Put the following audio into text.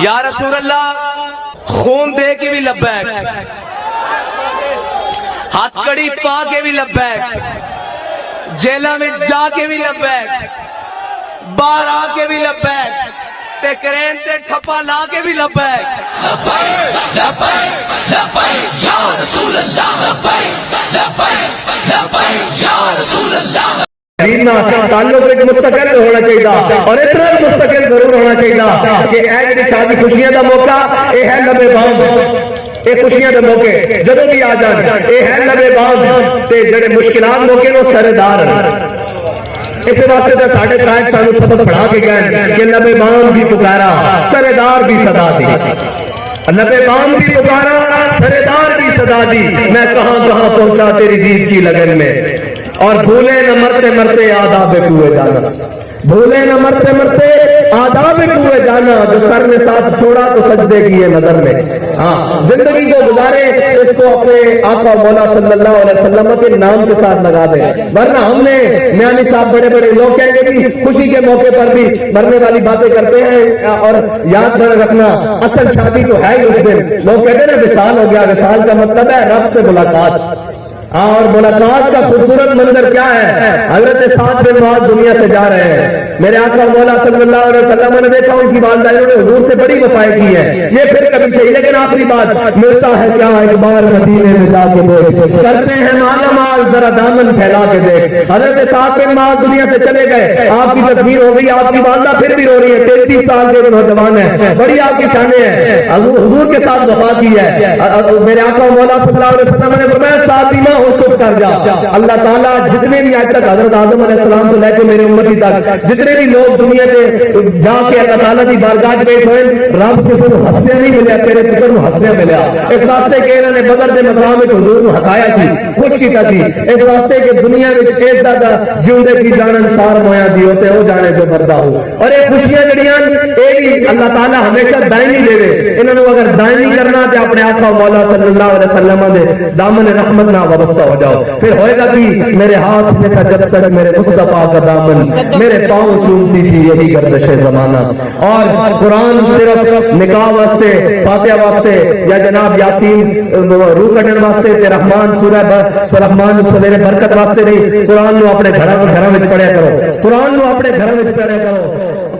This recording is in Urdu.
یا رسول اللہ خون دے کے بھی لبیک، ہاتھ کڑی پا کے بھی لبیک، جیلہ میں جا کے بھی لبیک، باہر آ کے بھی لبیک، تے کرین تے ٹھپا لا کے بھی لبیک۔ لبیک لبیک لبیک یا رسول اللہ، لبیک لبیک لبیک یا رسول اللہ۔ تعلق ایک مستقل ہونا چاہیے اور اتنا مستقل ضرور ہونا چاہیے کہ اے جی شادی خوشیاں دا موقع اے ہے لبے بام، اے خوشیاں دے موقع جدوں بھی آ جان اے ہے لبے بام تے جڑے مشکلات موقع نو سردار اس واسطے تے ساڈے قائد سانو سبق پڑھا کے گئے کہ لبے بام بھی پکارا سردار بھی صدا دی، لبے بام بھی پکارا سردار بھی صدا دی، میں کہاں کہاں پہنچا تیری جیت کی لگن میں، اور بھولے نہ مرتے مرتے آداب کوئے جانا، بھولے نہ مرتے مرتے آداب کوئے جانا، جو سر نے ساتھ چھوڑا تو سجدے کیے نظر میں۔ ہاں زندگی کو گزارے اس کو اپنے آقا مولا صلی اللہ علیہ وسلم کے نام کے ساتھ لگا دیں، ورنہ ہم نے میانی صاحب بڑے بڑے لوگ کہیں گے کہ خوشی کے موقع پر بھی مرنے والی باتیں کرتے ہیں، اور یاد میں رکھنا اصل شادی تو ہے ہی اس دن۔ لوگ کہتے ہیں وصال ہو گیا، وصال کا مطلب ہے رب سے ملاقات، اور ملاقات کا خوبصورت منظر کیا ہے؟ حضرت سعد بن معاذ دنیا سے جا رہے ہیں، میرے آقا مولا صلی اللہ علیہ وسلم نے دیکھا ان کی والدہ نے حضور سے بڑی وفائیں کی ہے، یہ پھر کبھی صحیح، لیکن آخری بات ملتا ہے کیا ایک بار مدینے میں جا کے دیکھ، کرتے ہیں مالا مال ذرا دامن پھیلا کے دیکھ۔ حضرت سعد بن معاذ دنیا سے چلے گئے، آپ کی تدبیر ہو گئی، آپ کی والدہ پھر بھی رو رہی ہے، 33 سال کے نوجوان ہیں، بڑی آپ کی شانیں ہیں، حضور کے ساتھ وفا کی ہے۔ میرے آقا مولا صلی اللہ علیہ وسلم نے فرمایا ساتیمہ ہو چپ کر جا، اللہ تعالیٰ جتنے بھی آج تک حضرت آدم علیہ السلام سے لے کے میرے امتی تک جتنے بھی لوگ دنیا کے جا کے اللہ تعالیٰ کی بارگاہ پیش ہوئے، رب کسی کو ہنسیا نہیں ملیا، تیرے پتر کو ہنسیا ملیا، اس واسطے کہ انہوں نے بدر کے مقام میں حضور کو ہسایا سی، خوش کیتا سی، اس واسطے کہ دنیا میں اس دا جیوندے کی جانن سار مویا دی ہوتے ہو جانے جو مردہ ہو، اور یہ خوشیاں جڑیاں یہ بھی اللہ تعالیٰ ہمیشہ دائمی دے دے، انہوں نے اگر دائمی کرنا تو اپنے آقا مولا صلی اللہ علیہ وسلم دے دامن رحمت نہ وابستہ ہو جاؤ، پھر ہوئے گا کہ میرے ہاتھ میں تھا جب تک میرے مصطفیٰ کا دامن، میرے پاؤں چومتی تھی یہی گردش زمانہ۔ اور قرآن صرف نکاح واسطے، فاتحہ واسطے یا جناب یاسین روح کٹن واسطے تے رحمان سورہ رحمان سویرے برکت واسطے نہیں، قرآن نو اپنے گھراں وچ پڑھیا کرو، قرآن نو اپنے گھراں وچ پڑھیا کرو۔